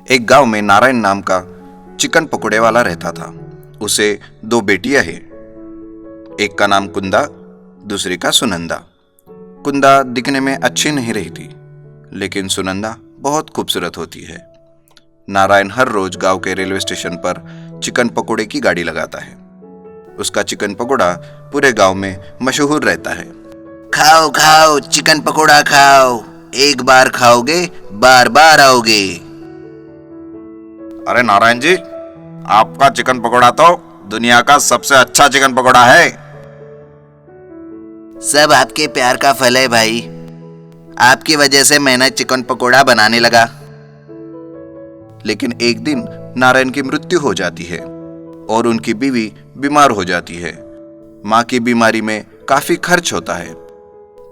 एक गांव में नारायण नाम का चिकन पकोड़े वाला रहता था। उसे दो बेटियां हैं। एक का नाम कुंदा, दूसरी का सुनंदा। कुंदा दिखने में अच्छी नहीं रहती, लेकिन सुनंदा बहुत खूबसूरत होती है। नारायण हर रोज गांव के रेलवे स्टेशन पर चिकन पकोड़े की गाड़ी लगाता है। उसका चिकन पकोड़ा पूरे गांव में मशहूर रहता है। खाओ खाओ चिकन पकोड़ा खाओ, एक बार खाओगे बार बार आओगे। अरे नारायण जी, आपका चिकन पकोड़ा तो दुनिया का सबसे अच्छा चिकन पकोड़ा है। सब आपके प्यार का फल है भाई। आपकी वजह से मैंने चिकन पकोड़ा बनाने लगा। लेकिन एक दिन नारायण की मृत्यु हो जाती है और उनकी बीवी बीमार हो जाती है। माँ की बीमारी में काफी खर्च होता है।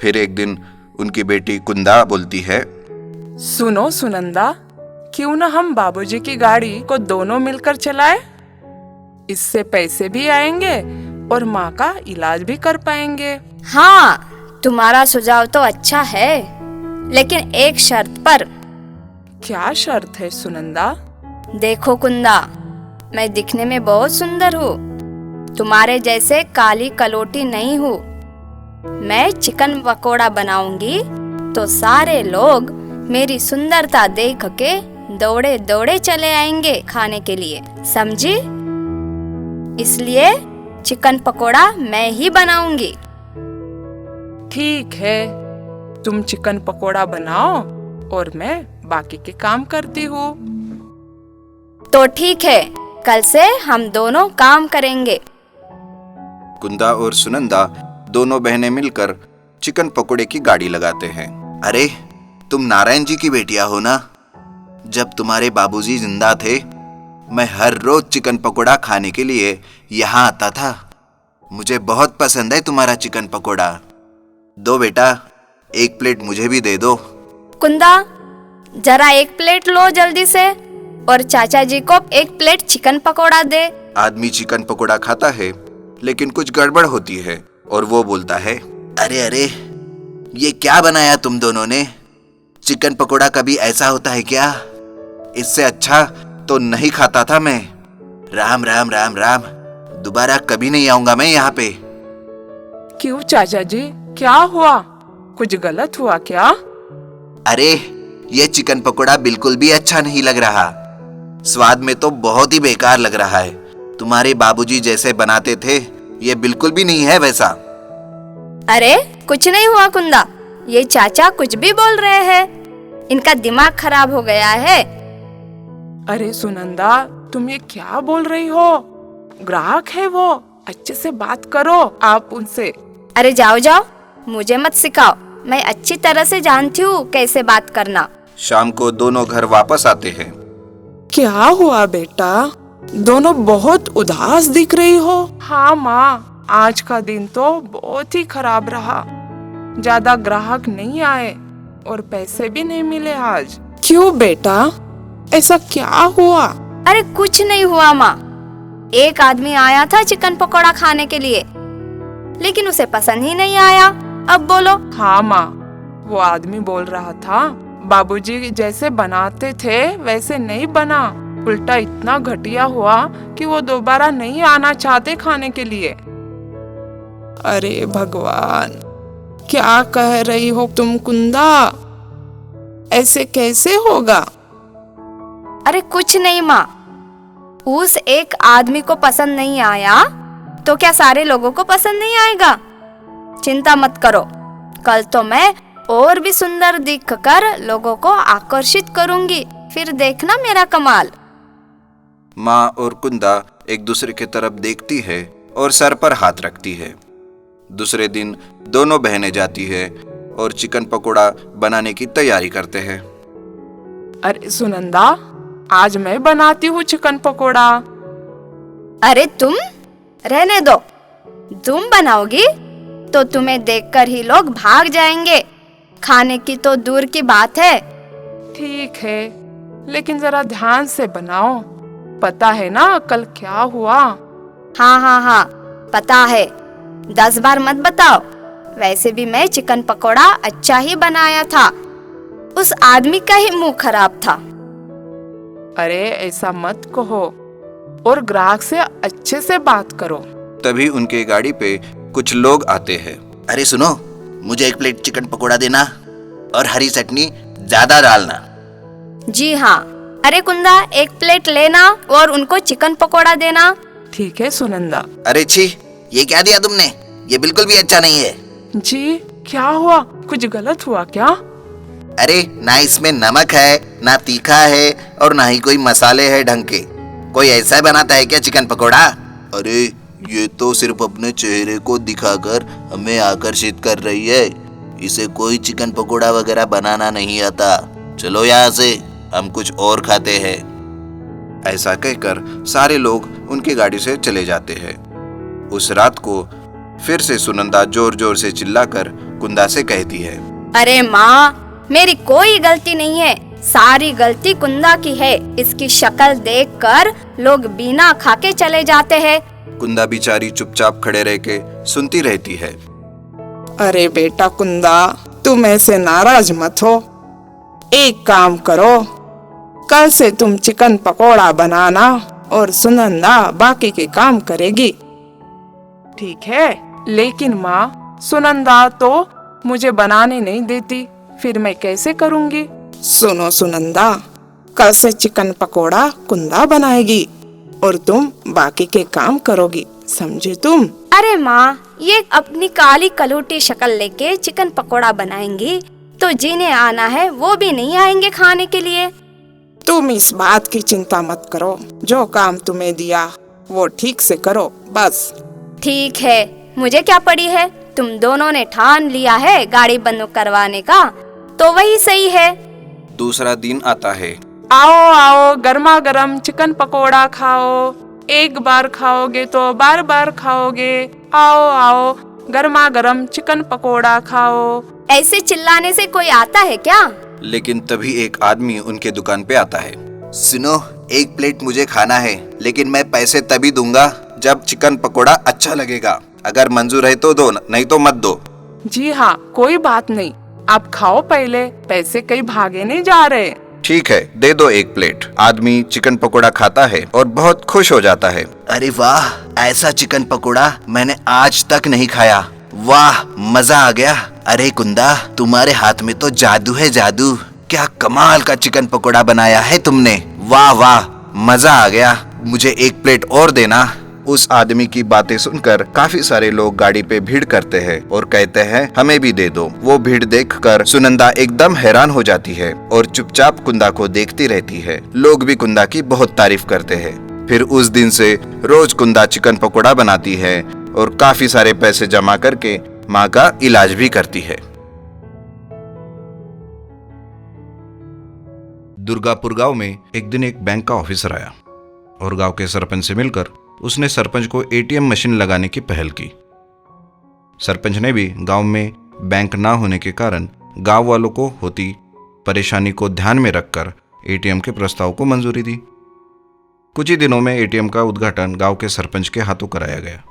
फिर एक दिन उनकी बेटी कुंदा बोलती है, सुनो सुनंदा, क्यों ना हम बाबूजी की गाड़ी को दोनों मिलकर चलाएं? इससे पैसे भी आएंगे और माँ का इलाज भी कर पाएंगे। हाँ, तुम्हारा सुझाव तो अच्छा है, लेकिन एक शर्त पर। क्या शर्त है सुनंदा? देखो कुंदा, मैं दिखने में बहुत सुंदर हूँ। तुम्हारे जैसे काली कलोटी नहीं हूँ। मैं चिकन पकोड़ा बनाऊंगी तो सारे लोग मेरी सुंदरता देख के दौड़े दौड़े चले आएंगे खाने के लिए, समझी? इसलिए चिकन पकोड़ा मैं ही बनाऊंगी। ठीक है, तुम चिकन पकोड़ा बनाओ और मैं बाकी के काम करती हूँ। तो ठीक है, कल से हम दोनों काम करेंगे। कुंदा और सुनंदा दोनों बहनें मिलकर चिकन पकोड़े की गाड़ी लगाते हैं। अरे, तुम नारायण जी की बेटियां हो ना? जब तुम्हारे बाबूजी जिंदा थे, मैं हर रोज चिकन पकोड़ा खाने के लिए यहाँ आता था। मुझे बहुत पसंद है तुम्हारा चिकन पकोड़ा। दो बेटा, एक प्लेट मुझे भी दे दो। कुंदा, जरा एक प्लेट लो जल्दी से, और चाचा जी को एक प्लेट चिकन पकोड़ा दे। आदमी चिकन पकोड़ा खाता है, लेकिन कुछ गड़बड़ होती है और वो बोलता है, अरे अरे, ये क्या बनाया तुम दोनों ने? चिकन पकोड़ा कभी ऐसा होता है क्या? इससे अच्छा तो नहीं खाता था मैं। राम राम राम राम, दोबारा कभी नहीं आऊंगा मैं यहाँ पे। क्यों चाचा जी, क्या हुआ? कुछ गलत हुआ क्या? अरे, ये चिकन पकोड़ा बिल्कुल भी अच्छा नहीं लग रहा। स्वाद में तो बहुत ही बेकार लग रहा है। तुम्हारे बाबूजी जैसे बनाते थे, ये बिल्कुल भी नहीं है वैसा। अरे कुछ नहीं हुआ कुंदा, ये चाचा कुछ भी बोल रहे हैं। इनका दिमाग खराब हो गया है। अरे सुनंदा, तुम ये क्या बोल रही हो? ग्राहक है वो, अच्छे से बात करो आप उनसे। अरे जाओ जाओ, मुझे मत सिखाओ, मैं अच्छी तरह से जानती हूँ कैसे बात करना। शाम को दोनों घर वापस आते हैं। क्या हुआ बेटा? दोनों बहुत उदास दिख रही हो। हाँ माँ, आज का दिन तो बहुत ही खराब रहा। ज्यादा ग्राहक नहीं आए और पैसे भी नहीं मिले आज। क्यों बेटा, ऐसा क्या हुआ? अरे कुछ नहीं हुआ माँ। एक आदमी आया था चिकन पकोड़ा खाने के लिए, लेकिन उसे पसंद ही नहीं आया। अब बोलो। हाँ माँ, वो आदमी बोल रहा था बाबूजी जैसे बनाते थे वैसे नहीं बना, उल्टा इतना घटिया हुआ कि वो दोबारा नहीं आना चाहते खाने के लिए। अरे भगवान, क्या कह रही हो तुम कुंदा? ऐसे कैसे होगा? अरे कुछ नहीं माँ, उस एक आदमी को पसंद नहीं आया तो क्या सारे लोगों को पसंद नहीं आएगा? चिंता मत करो, कल तो मैं और भी सुंदर दिखकर लोगों को आकर्षित करूंगी। फिर देखना मेरा कमाल। माँ और कुंदा एक दूसरे की तरफ देखती है और सर पर हाथ रखती है। दूसरे दिन दोनों बहनें जाती है और चिकन पकोड़ा बनाने की तैयारी करते हैं। अरे सुनंदा, आज मैं बनाती हूँ चिकन पकोड़ा। अरे तुम रहने दो, तुम बनाओगी तो तुम्हें देखकर ही लोग भाग जाएंगे। खाने की तो दूर की बात है। ठीक है, लेकिन जरा ध्यान से बनाओ। पता है ना कल क्या हुआ? हाँ हाँ हाँ, पता है। 10 बार मत बताओ। वैसे भी मैं चिकन पकोड़ा अच्छा ही बनाया था। उस आदमी का ही मुंह खराब था। अरे ऐसा मत कहो, और ग्राहक से अच्छे से बात करो। तभी उनके गाड़ी पे कुछ लोग आते हैं। अरे सुनो, मुझे 1 प्लेट चिकन पकोड़ा देना और हरी चटनी ज्यादा डालना। जी हाँ। अरे कुंदा, 1 प्लेट लेना और उनको चिकन पकोड़ा देना। ठीक है सुनंदा। अरे छी, ये क्या दिया तुमने? ये बिल्कुल भी अच्छा नहीं है। जी क्या हुआ, कुछ गलत हुआ क्या? अरे ना इसमें नमक है, ना तीखा है और ना ही कोई मसाले है ढंग के। कोई ऐसा बनाता है क्या चिकन पकोड़ा? अरे ये तो सिर्फ अपने चेहरे को दिखाकर हमें आकर्षित कर रही है। इसे कोई चिकन पकोड़ा वगैरह बनाना नहीं आता। चलो यहाँ से, हम कुछ और खाते हैं। ऐसा कहकर सारे लोग उनकी गाड़ी से चले जाते हैं। उस रात को फिर से सुनंदा जोर जोर से चिल्लाकर कुंदा से कहती है, अरे माँ, मेरी कोई गलती नहीं है, सारी गलती कुंदा की है। इसकी शक्ल देखकर लोग बिना खाके चले जाते हैं। कुंदा बेचारी चुपचाप खड़े रह के सुनती रहती है। अरे बेटा कुंदा, तुम ऐसे नाराज मत हो। एक काम करो, कल से तुम चिकन पकोड़ा बनाना और सुनंदा बाकी के काम करेगी। ठीक है, लेकिन माँ, सुनंदा तो मुझे बनाने नहीं देती, फिर मैं कैसे करूँगी? सुनो सुनंदा, कल से चिकन पकोड़ा कुंदा बनाएगी और तुम बाकी के काम करोगी, समझे तुम? अरे माँ, ये अपनी काली कलूटी शक्ल लेके चिकन पकोड़ा बनाएंगी तो जिन्हें आना है वो भी नहीं आएंगे खाने के लिए। तुम इस बात की चिंता मत करो, जो काम तुम्हें दिया वो ठीक से करो बस। ठीक है, मुझे क्या पड़ी है, तुम दोनों ने ठान लिया है गाड़ी बंद करवाने का, तो वही सही है। दूसरा दिन आता है। आओ आओ, गर्मा गर्म चिकन पकोड़ा खाओ। एक बार खाओगे तो बार बार खाओगे। आओ आओ, गर्मा गर्म चिकन पकोड़ा खाओ। ऐसे चिल्लाने से कोई आता है क्या? लेकिन तभी एक आदमी उनके दुकान पे आता है। सुनो, 1 प्लेट मुझे खाना है, लेकिन मैं पैसे तभी दूंगा जब चिकन पकोड़ा अच्छा लगेगा। अगर मंजूर है तो दो, नहीं तो मत दो। जी हाँ, कोई बात नहीं, आप खाओ पहले, पैसे कहीं भागे नहीं जा रहे। ठीक है, दे दो 1 प्लेट। आदमी चिकन पकोड़ा खाता है और बहुत खुश हो जाता है। अरे वाह, ऐसा चिकन पकोड़ा मैंने आज तक नहीं खाया। वाह, मजा आ गया। अरे कुंदा, तुम्हारे हाथ में तो जादू है, जादू। क्या कमाल का चिकन पकोड़ा बनाया है तुमने। वाह वाह, मजा आ गया। मुझे 1 प्लेट और देना। उस आदमी की बातें सुनकर काफी सारे लोग गाड़ी पे भीड़ करते हैं और कहते हैं हमें भी दे दो। वो भीड़ देखकर सुनंदा एकदम हैरान हो जाती है और चुपचाप कुंदा को देखती रहती है। लोग भी कुंदा की बहुत तारीफ करते हैं। फिर उस दिन से रोज कुंदा चिकन पकोड़ा बनाती है और काफी सारे पैसे जमा करके माँ का इलाज भी करती है। दुर्गापुर गांव में एक दिन एक बैंक का ऑफिसर आया और गांव के सरपंच से मिलकर उसने सरपंच को एटीएम मशीन लगाने की पहल की। सरपंच ने भी गांव में बैंक ना होने के कारण गांव वालों को होती परेशानी को ध्यान में रखकर एटीएम के प्रस्ताव को मंजूरी दी। कुछ ही दिनों में एटीएम का उद्घाटन गांव के सरपंच के हाथों कराया गया।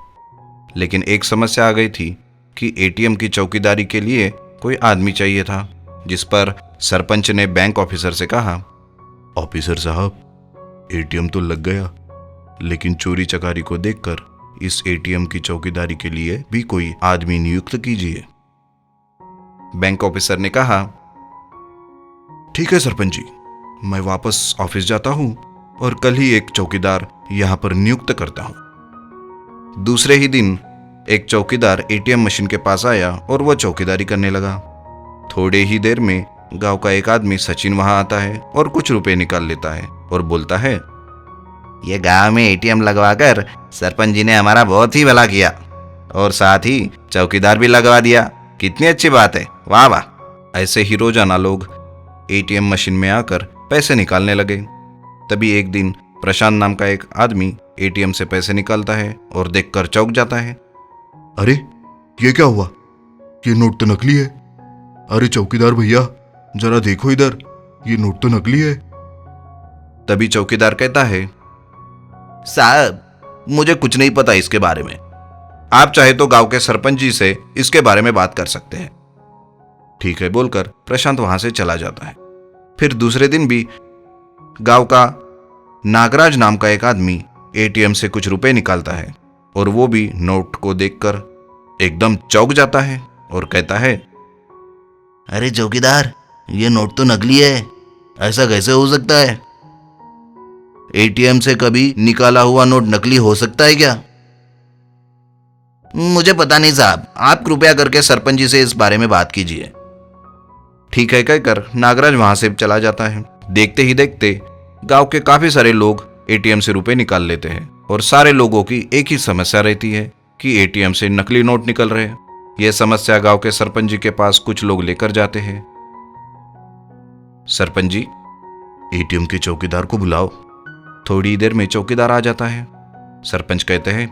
लेकिन एक समस्या आ गई थी कि एटीएम की चौकीदारी के लिए कोई आदमी चाहिए था, जिस पर सरपंच ने बैंक ऑफिसर से कहा, ऑफिसर साहब, एटीएम तो लग गया, लेकिन चोरी चकारी को देखकर इस एटीएम की चौकीदारी के लिए भी कोई आदमी नियुक्त कीजिए। बैंक ऑफिसर ने कहा, ठीक है सरपंच जी, मैं वापस ऑफिस जाता हूं और कल ही एक चौकीदार यहां पर नियुक्त करता हूं। दूसरे ही दिन एक चौकीदार एटीएम मशीन के पास आया और वह चौकीदारी करने लगा। थोड़े ही देर में गांव का एक आदमी सचिन वहां आता है और कुछ रुपए निकाल लेता है और बोलता है, ये गांव में एटीएम लगवाकर सरपंच जी ने हमारा बहुत ही भला किया और साथ ही चौकीदार भी लगवा दिया। कितनी अच्छी बात है, वाह वाह। ऐसे ही रोजाना लोग एटीएम मशीन में आकर पैसे निकालने लगे। तभी एक दिन प्रशांत नाम का एक आदमी एटीएम से पैसे निकालता है और देखकर चौंक जाता है। अरे ये क्या हुआ? ये नोट तो नकली है। अरे चौकीदार भैया, जरा देखो इधर, ये नोट तो नकली है। तभी चौकीदार कहता है, साहब, मुझे कुछ नहीं पता इसके बारे में। आप चाहे तो गांव के सरपंच जी से इसके बारे में बात कर सकते हैं। ठीक है बोलकर प्रशांत वहां से चला जाता है। फिर दूसरे दिन भी गांव का नागराज नाम का एक आदमी एटीएम से कुछ रुपए निकालता है और वो भी नोट को देखकर एकदम चौंक जाता है और कहता है, अरे चौकीदार, ये नोट तो नकली है, ऐसा कैसे हो सकता है? एटीएम से कभी निकाला हुआ नोट नकली हो सकता है क्या? मुझे पता नहीं साहब, आप कृपया करके सरपंच जी से इस बारे में बात कीजिए। ठीक है कहकर नागराज वहां से चला जाता है। देखते ही देखते गांव के काफी सारे लोग एटीएम से रुपए निकाल लेते हैं और सारे लोगों की एक ही समस्या रहती है कि एटीएम से नकली नोट निकल रहे हैं। यह समस्या गांव के सरपंच जी के पास कुछ लोग लेकर जाते हैं। सरपंच जी, एटीएम के चौकीदार को बुलाओ। थोड़ी देर में चौकीदार आ जाता है। सरपंच कहते हैं,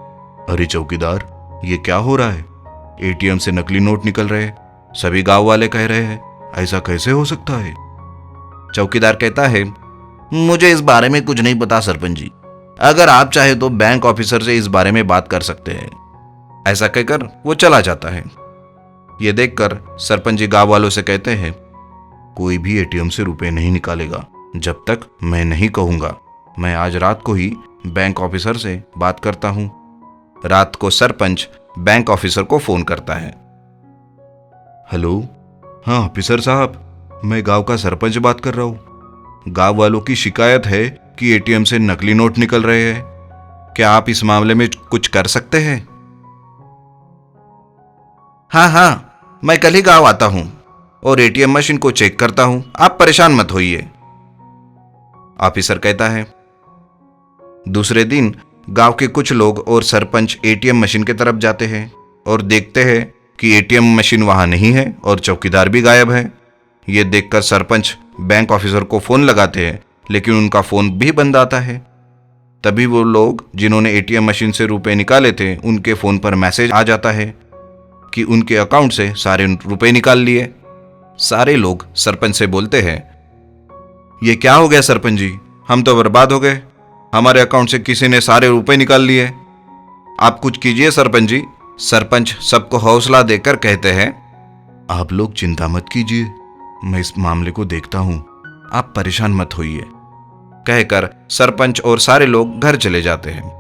अरे चौकीदार, ये क्या हो रहा है? एटीएम से नकली नोट निकल रहे हैं, सभी गांव वाले कह रहे हैं, ऐसा कैसे हो सकता है? चौकीदार कहता है, मुझे इस बारे में कुछ नहीं पता सरपंच जी, अगर आप चाहे तो बैंक ऑफिसर से इस बारे में बात कर सकते हैं। ऐसा कहकर वो चला जाता है। ये देखकर सरपंच जी गांव वालों से कहते हैं, कोई भी एटीएम से रुपए नहीं निकालेगा जब तक मैं नहीं कहूंगा। मैं आज रात को ही बैंक ऑफिसर से बात करता हूं। रात को सरपंच बैंक ऑफिसर को फोन करता है। हेलो, हाँ ऑफिसर साहब, मैं गांव का सरपंच बात कर रहा हूँ। गांव वालों की शिकायत है कि एटीएम से नकली नोट निकल रहे हैं। क्या आप इस मामले में कुछ कर सकते हैं? हाँ, मैं कल ही गांव आता हूं और एटीएम मशीन को चेक करता हूं, आप परेशान मत होइए, ऑफिसर कहता है। दूसरे दिन गांव के कुछ लोग और सरपंच एटीएम मशीन की तरफ जाते हैं और देखते हैं कि एटीएम मशीन वहां नहीं है और चौकीदार भी गायब है। ये देखकर सरपंच बैंक ऑफिसर को फोन लगाते हैं, लेकिन उनका फोन भी बंद आता है। तभी वो लोग जिन्होंने एटीएम मशीन से रुपए निकाले थे, उनके फोन पर मैसेज आ जाता है कि उनके अकाउंट से सारे रुपए निकाल लिए। सारे लोग सरपंच से बोलते हैं, ये क्या हो गया सरपंच जी, हम तो बर्बाद हो गए, हमारे अकाउंट से किसी ने सारे रुपए निकाल लिए, आप कुछ कीजिए सरपंच जी। सरपंच सबको हौसला देकर कहते हैं, आप लोग चिंता मत कीजिए, मैं इस मामले को देखता हूं, आप परेशान मत होइए, कहकर सरपंच और सारे लोग घर चले जाते हैं।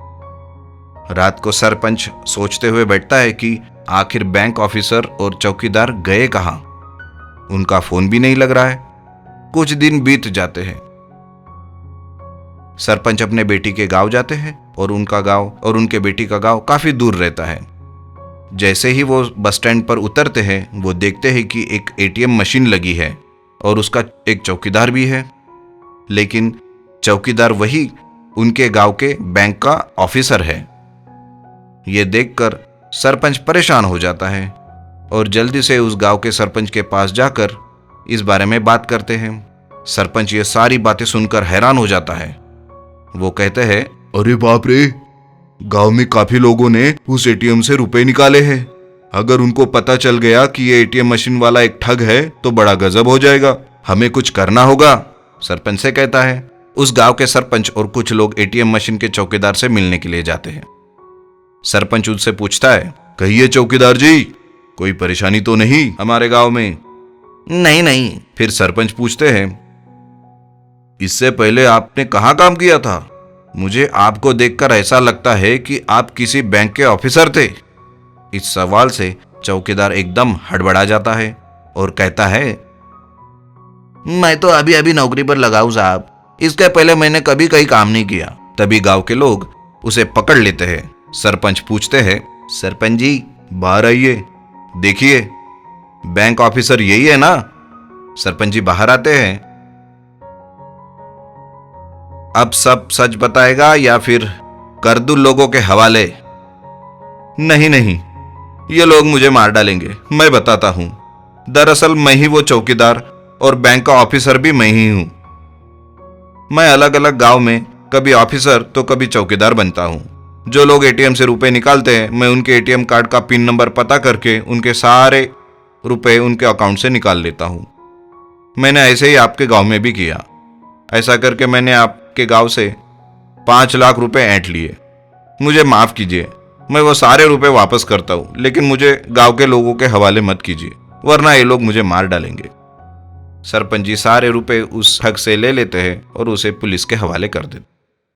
रात को सरपंच सोचते हुए बैठता है कि आखिर बैंक ऑफिसर और चौकीदार गए कहां। उनका फोन भी नहीं लग रहा है। कुछ दिन बीत जाते हैं। सरपंच अपने बेटी के गांव जाते हैं और उनका गांव और उनके बेटी का गांव काफी दूर रहता है। जैसे ही वो बस स्टैंड पर उतरते हैं, वो देखते हैं कि एक एटीएम मशीन लगी है और उसका एक चौकीदार भी है, लेकिन चौकीदार वही उनके गांव के बैंक का ऑफिसर है। ये देखकर सरपंच परेशान हो जाता है और जल्दी से उस गांव के सरपंच के पास जाकर इस बारे में बात करते हैं। सरपंच ये सारी बातें सुनकर हैरान हो जाता है। वो कहते हैं, अरे बाप रे, गांव में काफी लोगों ने उस एटीएम से रुपए निकाले हैं। अगर उनको पता चल गया कि ये एटीएम मशीन वाला एक ठग है तो बड़ा गजब हो जाएगा, हमें कुछ करना होगा, सरपंच से कहता है। उस गांव के सरपंच और कुछ लोग एटीएम मशीन के चौकीदार से मिलने के लिए जाते हैं। सरपंच उनसे पूछता है, कहिए चौकीदार जी, कोई परेशानी तो नहीं हमारे गांव में? नहीं। फिर सरपंच पूछते हैं, इससे पहले आपने कहाँ काम किया था? मुझे आपको देखकर ऐसा लगता है कि आप किसी बैंक के ऑफिसर थे। इस सवाल से चौकीदार एकदम हड़बड़ा जाता है और कहता है, मैं तो अभी अभी नौकरी पर लगा हूं साहब, इसके पहले मैंने कभी कहीं काम नहीं किया। तभी गांव के लोग उसे पकड़ लेते हैं। सरपंच पूछते हैं, सरपंच जी, बाहर आइए, देखिए बैंक ऑफिसर यही है ना? सरपंच जी बाहर आते हैं। अब सब सच बताएगा या फिर कर दूं लोगों के हवाले? नहीं, ये लोग मुझे मार डालेंगे, मैं बताता हूं। दरअसल मैं ही वो चौकीदार और बैंक का ऑफिसर भी मैं ही हूं। मैं अलग अलग गांव में कभी ऑफिसर तो कभी चौकीदार बनता हूं। जो लोग एटीएम से रुपए निकालते हैं, मैं उनके एटीएम कार्ड का पिन नंबर पता करके उनके सारे रुपए उनके अकाउंट से निकाल लेता हूं। मैंने ऐसे ही आपके गांव में भी किया। ऐसा करके मैंने आपके गांव से 5 लाख रुपए ऐंठ लिए। मुझे माफ कीजिए, मैं वो सारे रुपए वापस करता हूं, लेकिन मुझे गांव के लोगों के हवाले मत कीजिए, वरना ये लोग मुझे मार डालेंगे। सरपंच जी सारे रुपए उस ठग से ले लेते हैं और उसे पुलिस के हवाले कर देते।